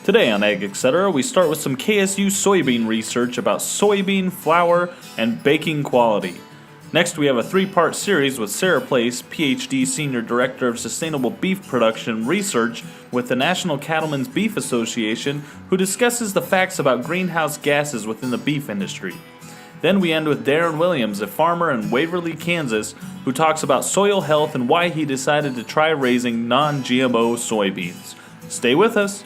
Today on Ag Etc., we start with some KSU soybean research about soybean, flour, and baking quality. Next, we have a three-part series with Sarah Place, PhD Senior Director of Sustainable Beef Production Research with the National Cattlemen's Beef Association, who discusses the facts about greenhouse gases within the beef industry. Then we end with Darin Williams, a farmer in Waverley, Kansas, who talks about soil health and why he decided to try raising non-GMO soybeans. Stay with us.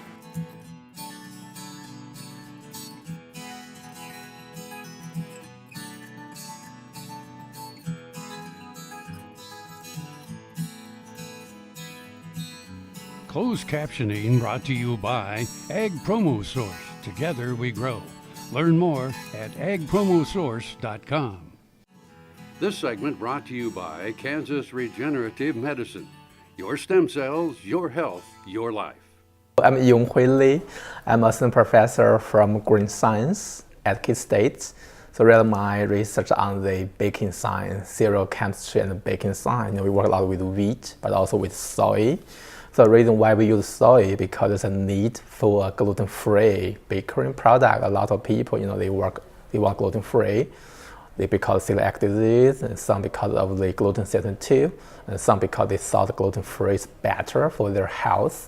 Closed captioning brought to you by Ag Promo Source. Together we grow. Learn more at agpromosource.com. This segment brought to you by Kansas Regenerative Medicine. Your stem cells, your health, your life. I'm Yung Hui Lee. I'm assistant professor from Green Science at K State. So really my research on the baking science, cereal chemistry and baking science. We work a lot with wheat, but also with soy. So the reason why we use soy because there's a need for a gluten-free bakery product. A lot of people, they want gluten-free. They because of celiac disease, and some because of the gluten sensitive, and some because they thought gluten-free is better for their health.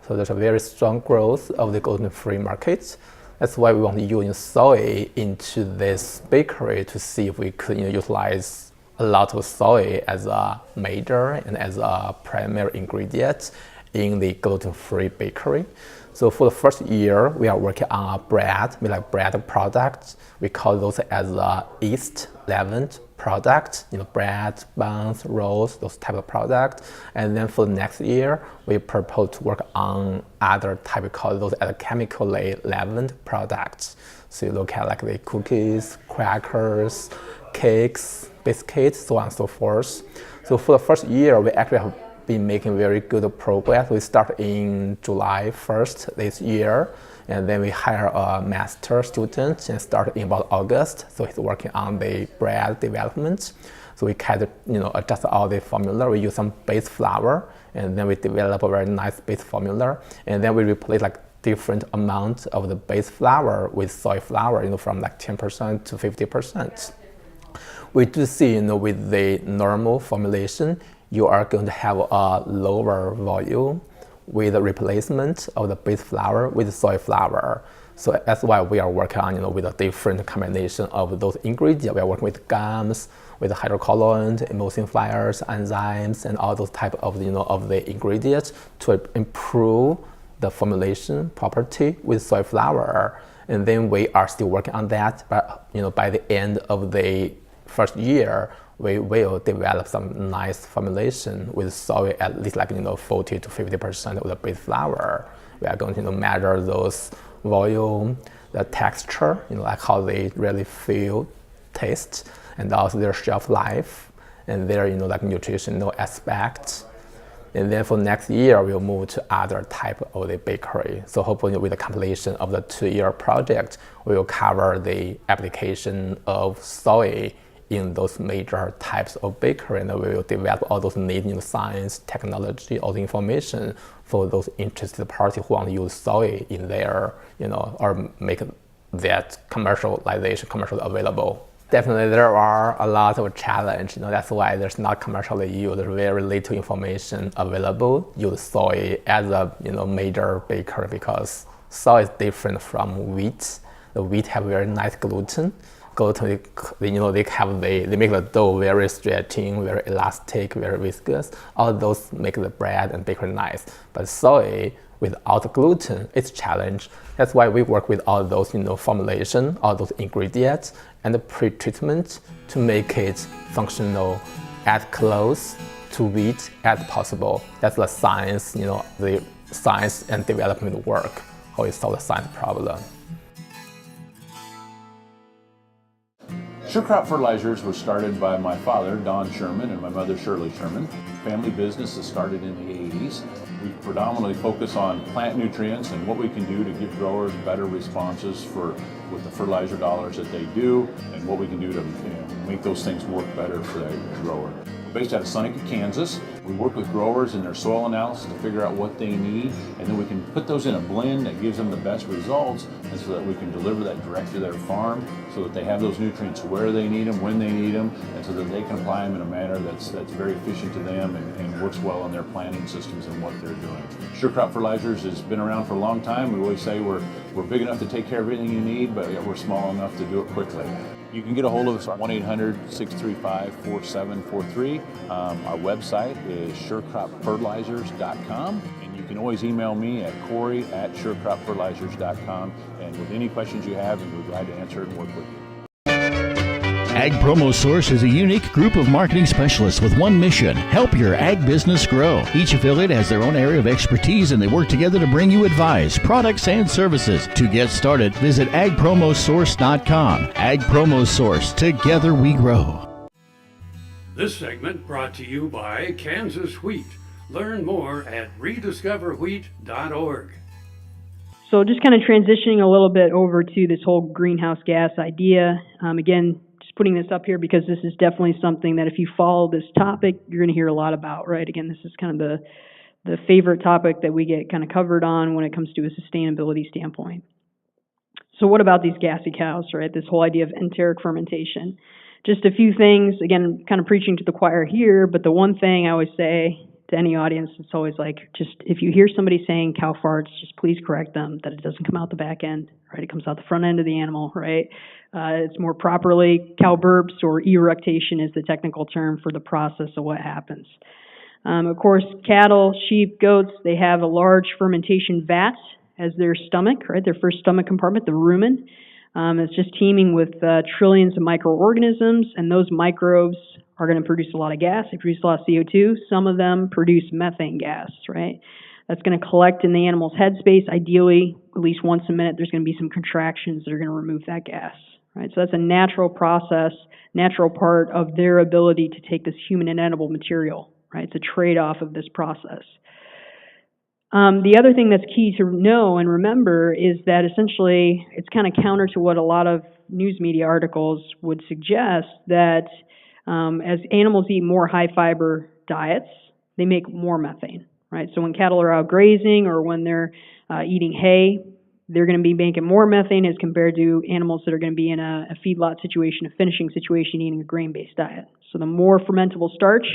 So there's a very strong growth of the gluten-free market. That's why we want to use soy into this bakery to see if we could utilize a lot of soy as a major and as a primary ingredient in the gluten-free bakery. So for the first year, we are working on a bread, we like bread products. We call those as a yeast leavened product, bread, buns, rolls, those type of products. And then for the next year, we propose to work on other type, we call those as chemically leavened products. So you look at like the cookies, crackers, cakes, biscuits, so on and so forth. So for the first year, we actually have been making very good progress. We start in July 1st this year, and then we hire a master student and start in about August. So he's working on the bread development. So we kind of adjust all the formula. We use some base flour, and then we develop a very nice base formula, and then we replace like different amounts of the base flour with soy flour, from like 10% to 50%. We do see, with the normal formulation, you are going to have a lower volume with the replacement of the base flour with soy flour. So that's why we are working on, with a different combination of those ingredients. We are working with gums, with hydrocolloids, emulsifiers, enzymes, and all those type of, of the ingredients to improve the formulation property with soy flour. And then we are still working on that, but, by the end of the first year, we will develop some nice formulation with soy at least 40 to 50% of the base flour. We are going to measure those volume, the texture, like how they really feel, taste, and also their shelf life, and their nutritional aspects. And then for next year, we'll move to other type of the bakery. So hopefully with the completion of the 2-year project, we will cover the application of soy in those major types of bakery, and we will develop all those needed science, technology, all the information for those interested parties who want to use soy in their, or make that commercially available. Definitely there are a lot of challenges, that's why there's not commercially used, very little information available. Use soy as a major bakery because soy is different from wheat. The wheat have very nice gluten. Gluten, they make the dough very stretching, very elastic, very viscous. All those make the bread and bakery nice. But soy without gluten, it's a challenge. That's why we work with all those formulation, all those ingredients, and the pre-treatment to make it functional as close to wheat as possible. That's the science, the science and development work, how we solve the science problem. Sure Crop Fertilizers was started by my father, Don Sherman, and my mother, Shirley Sherman. Family business that started in the 80s. We predominantly focus on plant nutrients and what we can do to give growers better responses with the fertilizer dollars that they do, and what we can do to make those things work better for the grower. We're based out of Seneca, Kansas. We work with growers in their soil analysis to figure out what they need, and then we can put those in a blend that gives them the best results, and so that we can deliver that direct to their farm so that they have those nutrients where they need them, when they need them, and so that they can apply them in a manner that's very efficient to them and works well in their planting systems and what they're doing. Sure Crop Fertilizers has been around for a long time. We always say we're big enough to take care of everything you need, but yet we're small enough to do it quickly. You can get a hold of us at 1-800-635-4743. Our website is surecropfertilizers.com, and you can always email me at Corey@surecropfertilizers.com, and with any questions you have, we'll be glad to answer it and work with you. Ag Promo Source is a unique group of marketing specialists with one mission: help your ag business grow. Each affiliate has their own area of expertise, and they work together to bring you advice, products, and services. To get started, visit agpromosource.com. Ag Promo Source. Together we grow. This segment brought to you by Kansas Wheat. Learn more at rediscoverwheat.org. So just kind of transitioning a little bit over to this whole greenhouse gas idea. Again, just putting this up here because this is definitely something that if you follow this topic, you're going to hear a lot about, right? Again, this is kind of the favorite topic that we get kind of covered on when it comes to a sustainability standpoint. So what about these gassy cows, right? This whole idea of enteric fermentation. Just a few things, again, kind of preaching to the choir here, but the one thing I always say to any audience, it's always like, just if you hear somebody saying cow farts, just please correct them that it doesn't come out the back end, right? It comes out the front end of the animal, right? It's more properly cow burps, or eructation is the technical term for the process of what happens. Of course, cattle, sheep, goats, they have a large fermentation vat as their stomach, right? Their first stomach compartment, the rumen. It's just teeming with trillions of microorganisms, and those microbes are going to produce a lot of gas. They produce a lot of CO2. Some of them produce methane gas, right? That's going to collect in the animal's headspace. Ideally, at least once a minute, there's going to be some contractions that are going to remove that gas, right? So that's a natural process, natural part of their ability to take this human inedible material, right? It's a trade-off of this process. The other thing that's key to know and remember is that essentially it's kind of counter to what a lot of news media articles would suggest, that as animals eat more high fiber diets, they make more methane, right? So when cattle are out grazing or when they're eating hay, they're going to be making more methane as compared to animals that are going to be in a feedlot situation, a finishing situation, eating a grain-based diet. So the more fermentable starch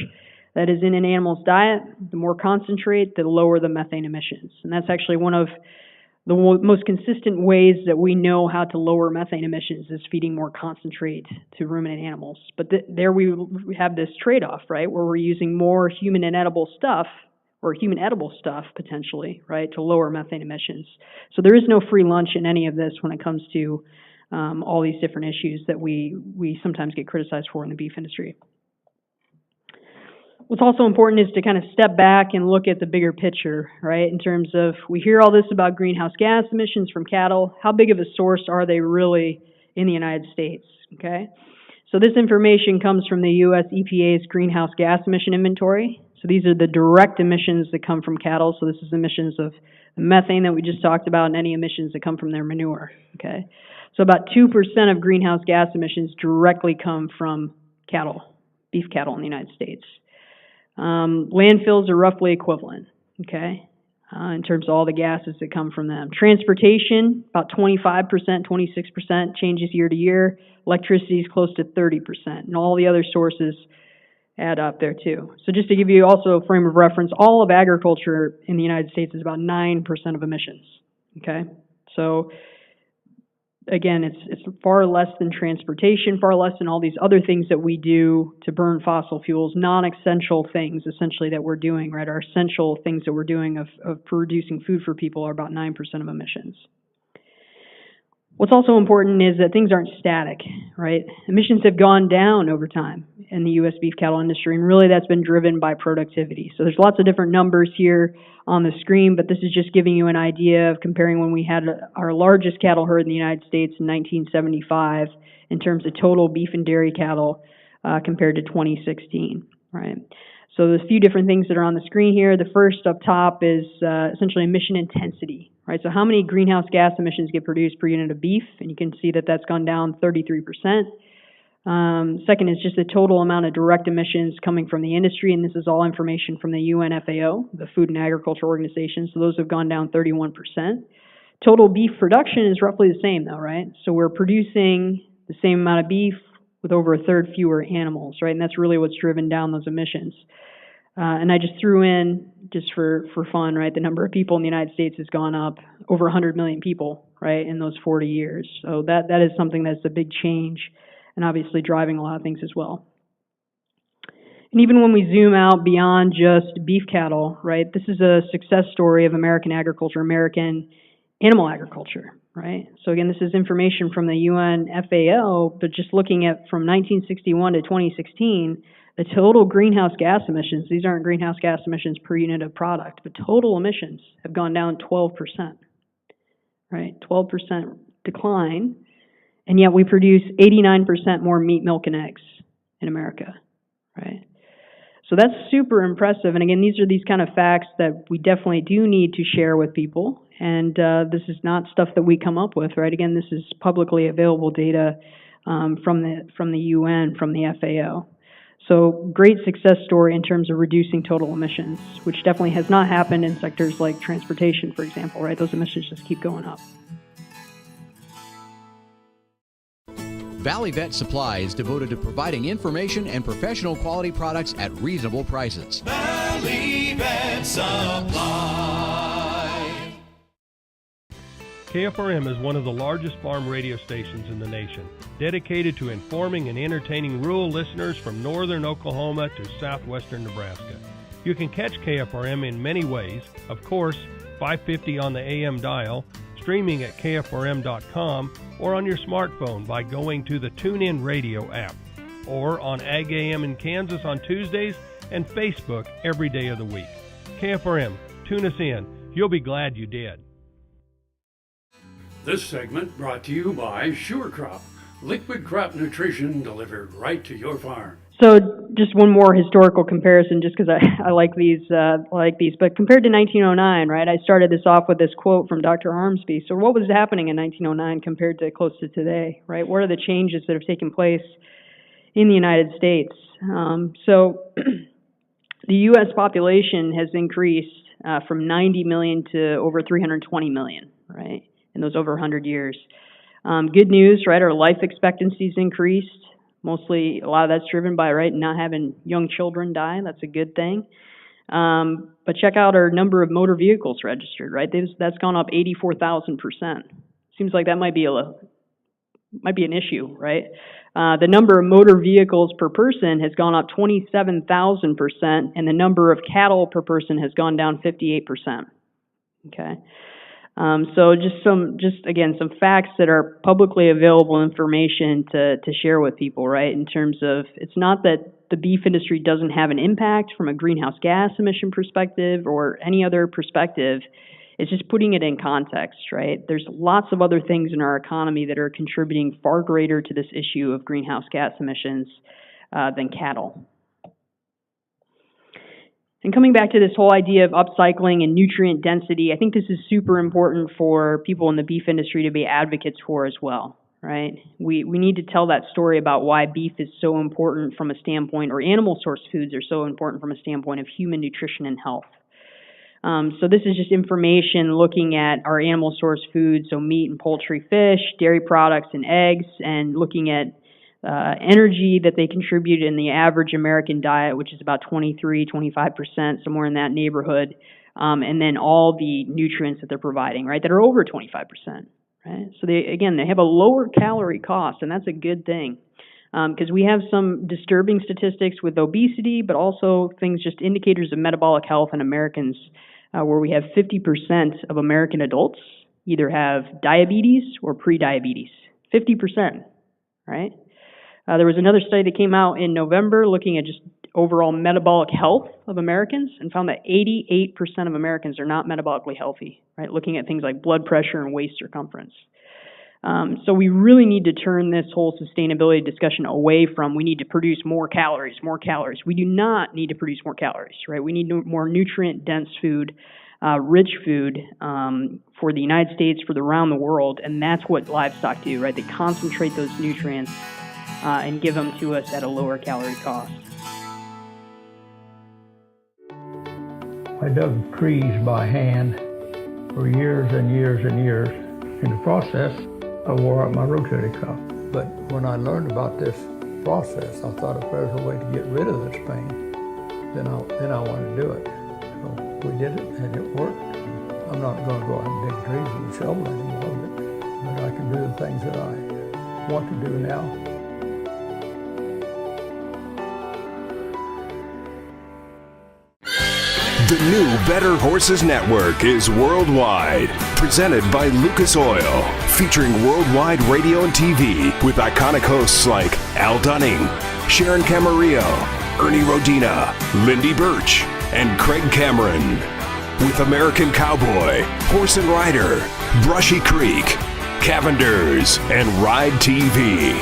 that is in an animal's diet, the more concentrate, the lower the methane emissions. And that's actually one of the most consistent ways that we know how to lower methane emissions is feeding more concentrate to ruminant animals. But there we have this trade-off, right, where we're using more human inedible stuff, or human edible stuff potentially, right, to lower methane emissions. So there is no free lunch in any of this when it comes to all these different issues that we sometimes get criticized for in the beef industry. What's also important is to kind of step back and look at the bigger picture, right, in terms of we hear all this about greenhouse gas emissions from cattle. How big of a source are they really in the United States, okay? So this information comes from the U.S. EPA's greenhouse gas emission inventory. So these are the direct emissions that come from cattle. So this is emissions of the methane that we just talked about and any emissions that come from their manure, okay? So about 2% of greenhouse gas emissions directly come from cattle, beef cattle in the United States. Landfills are roughly equivalent, okay, in terms of all the gases that come from them. Transportation, about 25%, 26% changes year to year. Electricity is close to 30%, and all the other sources add up there too. So just to give you also a frame of reference, all of agriculture in the United States is about 9% of emissions, okay? So again, it's far less than transportation, far less than all these other things that we do to burn fossil fuels, non-essential things essentially that we're doing, right? Our essential things that we're doing of producing food for people are about 9% of emissions. What's also important is that things aren't static, right? Emissions have gone down over time in the U.S. beef cattle industry, and really that's been driven by productivity. So there's lots of different numbers here on the screen, but this is just giving you an idea of comparing when we had our largest cattle herd in the United States in 1975 in terms of total beef and dairy cattle compared to 2016, right? So there's a few different things that are on the screen here. The first up top is essentially emission intensity, right? So how many greenhouse gas emissions get produced per unit of beef? And you can see that that's gone down 33%. Second is just the total amount of direct emissions coming from the industry, and this is all information from the UN FAO, the Food and Agriculture Organization, so those have gone down 31%. Total beef production is roughly the same though, right? So we're producing the same amount of beef with over a third fewer animals, right? And that's really what's driven down those emissions. And I just threw in, just for fun, right, the number of people in the United States has gone up over 100 million people, right, in those 40 years. So that is something that's a big change and obviously driving a lot of things as well. And even when we zoom out beyond just beef cattle, right, this is a success story of American agriculture, American animal agriculture, right? So again, this is information from the UN FAO, but just looking at from 1961 to 2016, the total greenhouse gas emissions, these aren't greenhouse gas emissions per unit of product, but total emissions have gone down 12%, right? 12% decline, and yet we produce 89% more meat, milk, and eggs in America, right? So that's super impressive. And again, these are these kind of facts that we definitely do need to share with people. And this is not stuff that we come up with, right? Again, this is publicly available data from the UN, from the FAO. So great success story in terms of reducing total emissions, which definitely has not happened in sectors like transportation, for example, right? Those emissions just keep going up. Valley Vet Supply is devoted to providing information and professional quality products at reasonable prices. Valley Vet Supply. KFRM is one of the largest farm radio stations in the nation, dedicated to informing and entertaining rural listeners from northern Oklahoma to southwestern Nebraska. You can catch KFRM in many ways, of course, 550 on the AM dial, streaming at kfrm.com, or on your smartphone by going to the TuneIn Radio app, or on Ag AM in Kansas on Tuesdays and Facebook every day of the week. KFRM, tune us in. You'll be glad you did. This segment brought to you by SureCrop, liquid crop nutrition delivered right to your farm. So just one more historical comparison, just because I like these. But compared to 1909, right? I started this off with this quote from Dr. Armsby. So what was happening in 1909 compared to close to today, right? What are the changes that have taken place in the United States? So the U.S. population has increased from 90 million to over 320 million, right? In those over 100 years. Good news, right? Our life expectancy's increased. Mostly, a lot of that's driven by, right, not having young children die. That's a good thing. But check out our number of motor vehicles registered, right? That's gone up 84,000%. Seems like that might be an issue, right? The number of motor vehicles per person has gone up 27,000%, and the number of cattle per person has gone down 58%. Okay. So some facts that are publicly available information to share with people, right? In terms of, it's not that the beef industry doesn't have an impact from a greenhouse gas emission perspective or any other perspective. It's just putting it in context, right? There's lots of other things in our economy that are contributing far greater to this issue of greenhouse gas emissions than cattle. And coming back to this whole idea of upcycling and nutrient density, I think this is super important for people in the beef industry to be advocates for as well, right? We need to tell that story about why beef is so important from a standpoint, or animal source foods are so important from a standpoint of human nutrition and health. So this is just information looking at our animal source foods, so meat and poultry, fish, dairy products, and eggs, and looking at energy that they contribute in the average American diet, which is about 23-25%, somewhere in that neighborhood, and then all the nutrients that they're providing, right, that are over 25%, right? So they have a lower calorie cost, and that's a good thing, because we have some disturbing statistics with obesity, but also things, just indicators of metabolic health in Americans, where we have 50% of American adults either have diabetes or prediabetes, 50%, right? There was another study that came out in November looking at just overall metabolic health of Americans and found that 88% of Americans are not metabolically healthy, right? Looking at things like blood pressure and waist circumference. So we really need to turn this whole sustainability discussion away from we need to produce more calories. We do not need to produce more calories, right? We need more nutrient-dense food, rich food for the United States, for around the world, and that's what livestock do, right? They concentrate those nutrients and give them to us at a lower calorie cost. I dug trees by hand for years and years and years. In the process, I wore out my rotator cuff. But when I learned about this process, I thought if there's a way to get rid of this pain, then I wanted to do it. So we did it, and it worked. I'm not going to go out and dig trees with a shovel anymore, but I can do the things that I want to do now. The new Better Horses Network is worldwide. Presented by Lucas Oil. Featuring worldwide radio and TV with iconic hosts like Al Dunning, Sharon Camarillo, Ernie Rodina, Lindy Birch, and Craig Cameron. With American Cowboy, Horse and Rider, Brushy Creek, Cavenders, and Ride TV.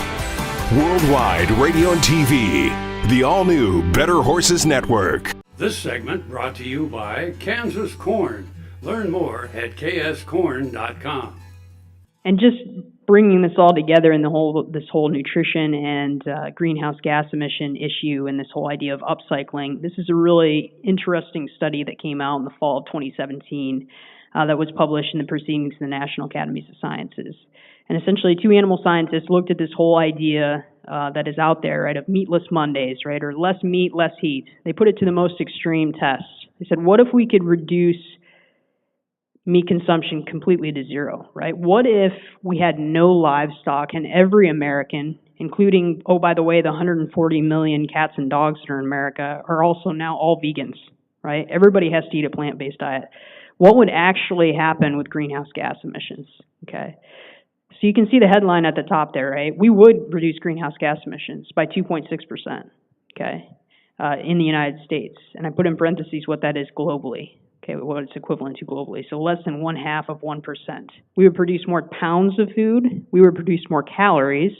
Worldwide radio and TV. The all-new Better Horses Network. This segment brought to you by Kansas Corn. Learn more at kscorn.com. And just bringing this all together in this whole nutrition and greenhouse gas emission issue and this whole idea of upcycling, this is a really interesting study that came out in the fall of 2017 that was published in the Proceedings of the National Academies of Sciences. And essentially, two animal scientists looked at this whole idea that is out there, right, of meatless Mondays, right, or less meat, less heat. They put it to the most extreme test. They said, what if we could reduce meat consumption completely to zero, right? What if we had no livestock and every American, including, oh, by the way, the 140 million cats and dogs that are in America, are also now all vegans, right? Everybody has to eat a plant-based diet. What would actually happen with greenhouse gas emissions, okay? So you can see the headline at the top there, right? We would reduce greenhouse gas emissions by 2.6%, okay, in the United States. And I put in parentheses what that is globally, okay, what it's equivalent to globally. So less than 0.5%. We would produce more pounds of food, we would produce more calories,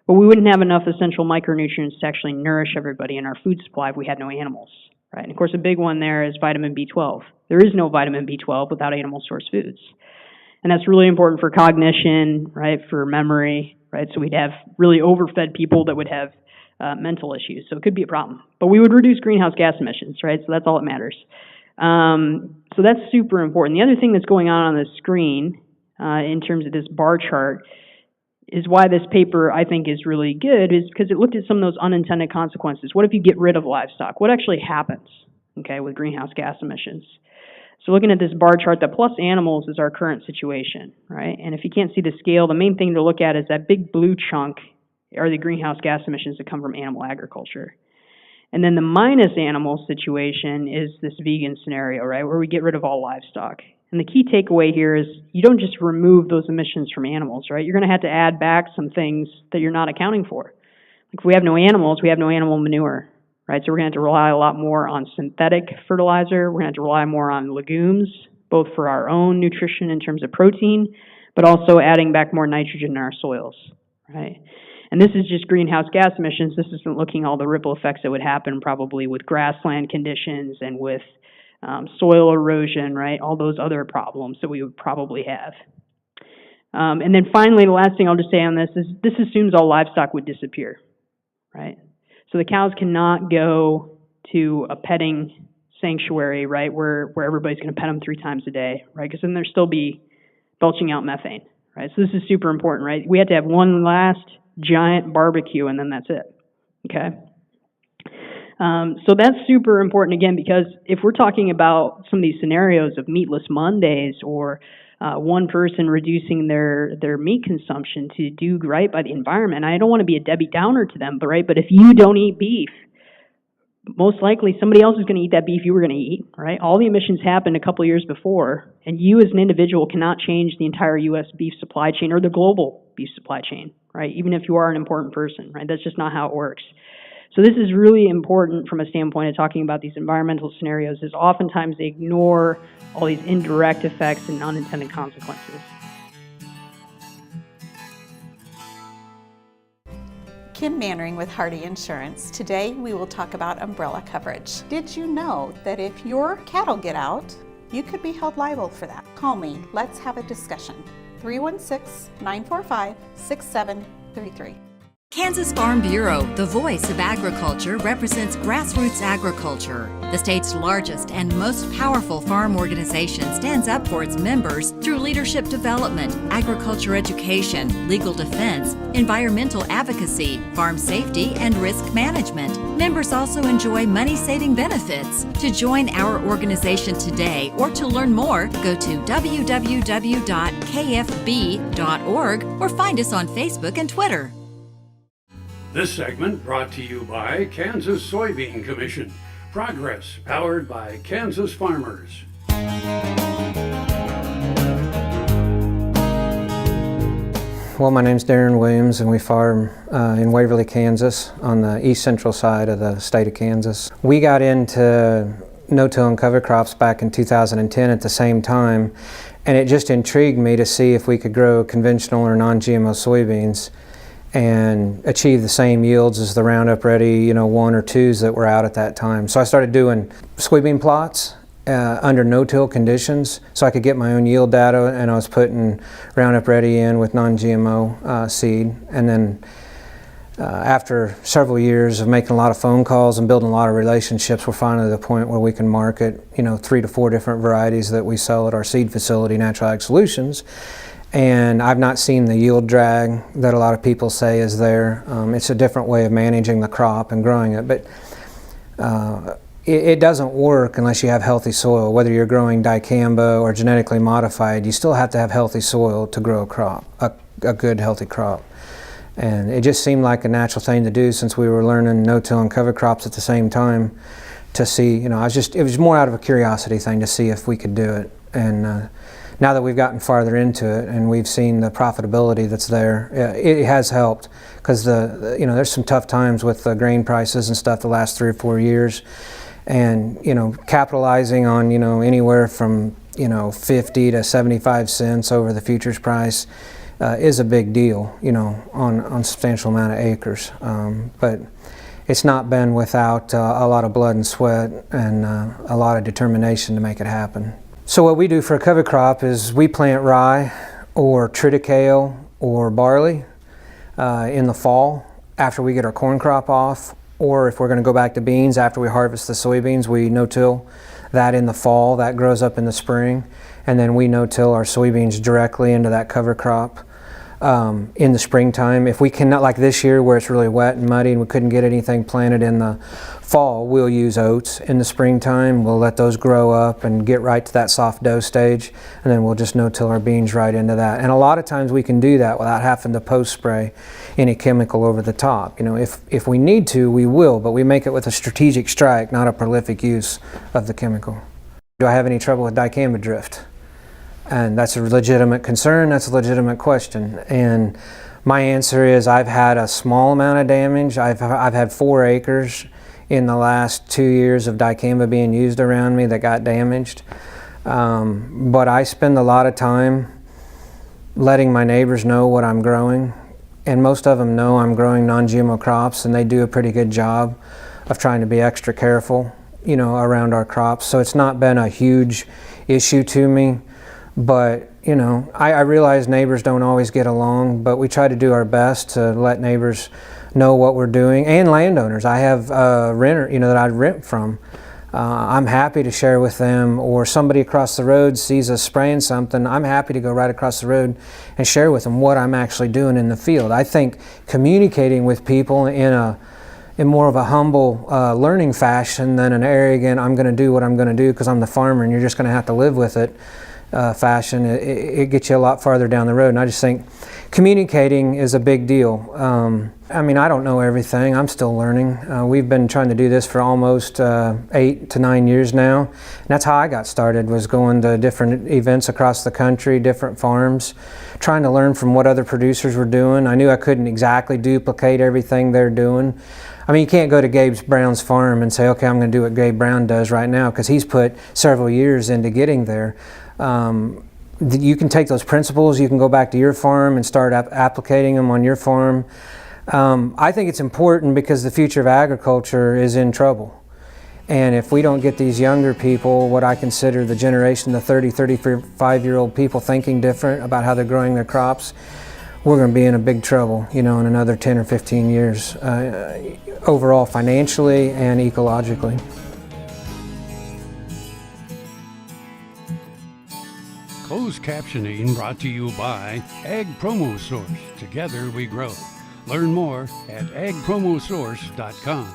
but we wouldn't have enough essential micronutrients to actually nourish everybody in our food supply if we had no animals, right? And of course, a big one there is vitamin B12. There is no vitamin B12 without animal source foods. And that's really important for cognition, right, for memory, right? So we'd have really overfed people that would have mental issues. So it could be a problem. But we would reduce greenhouse gas emissions, right? So that's all that matters. So that's super important. The other thing that's going on the screen in terms of this bar chart is why this paper, I think, is really good, is because it looked at some of those unintended consequences. What if you get rid of livestock? What actually happens, okay, with greenhouse gas emissions? So looking at this bar chart, the plus animals is our current situation, right? And if you can't see the scale, the main thing to look at is that big blue chunk are the greenhouse gas emissions that come from animal agriculture. And then the minus animal situation is this vegan scenario, right, where we get rid of all livestock. And the key takeaway here is you don't just remove those emissions from animals, right? You're going to have to add back some things that you're not accounting for. Like if we have no animals, we have no animal manure. Right, so we're going to have to rely a lot more on synthetic fertilizer. We're going to have to rely more on legumes, both for our own nutrition in terms of protein, but also adding back more nitrogen in our soils, right? And this is just greenhouse gas emissions. This isn't looking at all the ripple effects that would happen probably with grassland conditions and with soil erosion, right? All those other problems that we would probably have. And then finally, the last thing I'll just say on this is this assumes all livestock would disappear, right? So the cows cannot go to a petting sanctuary, right, where everybody's going to pet them 3 times a day, right, because then they'll still be belching out methane, right? So this is super important, right? We have to have one last giant barbecue, and then that's it, okay? So that's super important, again, because if we're talking about some of these scenarios of meatless Mondays or one person reducing their meat consumption to do right by the environment. I don't want to be a Debbie Downer to them, but if you don't eat beef, most likely somebody else is going to eat that beef you were going to eat, right? All the emissions happened a couple of years before, and you as an individual cannot change the entire U.S. beef supply chain or the global beef supply chain, right? Even if you are an important person, right? That's just not how it works. So this is really important from a standpoint of talking about these environmental scenarios, is oftentimes they ignore all these indirect effects and unintended consequences. Kim Mannering with Hardy Insurance. Today we will talk about umbrella coverage. Did you know that if your cattle get out, you could be held liable for that? Call me, let's have a discussion. 316-945-6733. Kansas Farm Bureau, the voice of agriculture, represents grassroots agriculture. The state's largest and most powerful farm organization stands up for its members through leadership development, agriculture education, legal defense, environmental advocacy, farm safety, and risk management. Members also enjoy money-saving benefits. To join our organization today or to learn more, go to www.kfb.org or find us on Facebook and Twitter. This segment brought to you by Kansas Soybean Commission. Progress powered by Kansas farmers. Well, my name's Darin Williams, and we farm in Waverley, Kansas, on the east central side of the state of Kansas. We got into no-till and cover crops back in 2010 at the same time, and it just intrigued me to see if we could grow conventional or non-GMO soybeans and achieve the same yields as the Roundup Ready, 1 or 2s that were out at that time. So I started doing soybean plots under no-till conditions so I could get my own yield data, and I was putting Roundup Ready in with non-GMO seed. And then after several years of making a lot of phone calls and building a lot of relationships, we're finally at the point where we can market 3 to 4 different varieties that we sell at our seed facility, Natural Ag Solutions. And I've not seen the yield drag that a lot of people say is there. It's a different way of managing the crop and growing it, but it doesn't work unless you have healthy soil. Whether you're growing dicamba or genetically modified, you still have to have healthy soil to grow a crop, a good healthy crop. And it just seemed like a natural thing to do since we were learning no-till and cover crops at the same time to see, it was more out of a curiosity thing to see if we could do it. And now that we've gotten farther into it and we've seen the profitability that's there, it has helped because there's some tough times with the grain prices and stuff the last 3 or 4 years, and capitalizing on anywhere from 50 to 75 cents over the futures price is a big deal on a substantial amount of acres, but it's not been without a lot of blood and sweat and a lot of determination to make it happen. So what we do for a cover crop is we plant rye or triticale or barley in the fall after we get our corn crop off, or if we're going to go back to beans after we harvest the soybeans, we no-till that in the fall. That grows up in the spring, and then we no-till our soybeans directly into that cover crop in the springtime. If we cannot, like this year where it's really wet and muddy and we couldn't get anything planted in the fall, we'll use oats in the springtime. We'll let those grow up and get right to that soft dough stage, and then we'll just no-till our beans right into that. And a lot of times we can do that without having to post-spray any chemical over the top. If we need to, we will, but we make it with a strategic strike, not a prolific use of the chemical. Do I have any trouble with dicamba drift? And that's a legitimate concern, that's a legitimate question. And my answer is I've had a small amount of damage. I've had 4 acres in the last 2 years of dicamba being used around me that got damaged. But I spend a lot of time letting my neighbors know what I'm growing. And most of them know I'm growing non-GMO crops, and they do a pretty good job of trying to be extra careful, around our crops. So it's not been a huge issue to me. But, I realize neighbors don't always get along, but we try to do our best to let neighbors know what we're doing, and landowners. I have a renter, that I rent from. I'm happy to share with them, or somebody across the road sees us spraying something, I'm happy to go right across the road and share with them what I'm actually doing in the field. I think communicating with people in more of a humble learning fashion than an arrogant, I'm going to do what I'm going to do because I'm the farmer and you're just going to have to live with it fashion, it gets you a lot farther down the road. And I just think communicating is a big deal. I don't know everything. I'm still learning. We've been trying to do this for almost 8 to 9 years now. And that's how I got started, was going to different events across the country, different farms, trying to learn from what other producers were doing. I knew I couldn't exactly duplicate everything they're doing. You can't go to Gabe Brown's farm and say, okay, I'm going to do what Gabe Brown does right now, because he's put several years into getting there. You can take those principles, you can go back to your farm and start applicating them on your farm. I think it's important because the future of agriculture is in trouble. And if we don't get these younger people, what I consider the generation, the 30, 35-year-old people thinking different about how they're growing their crops, we're going to be in a big trouble, in another 10 or 15 years, overall financially and ecologically. Closed captioning brought to you by Ag Promo Source. Together we grow. Learn more at agpromosource.com.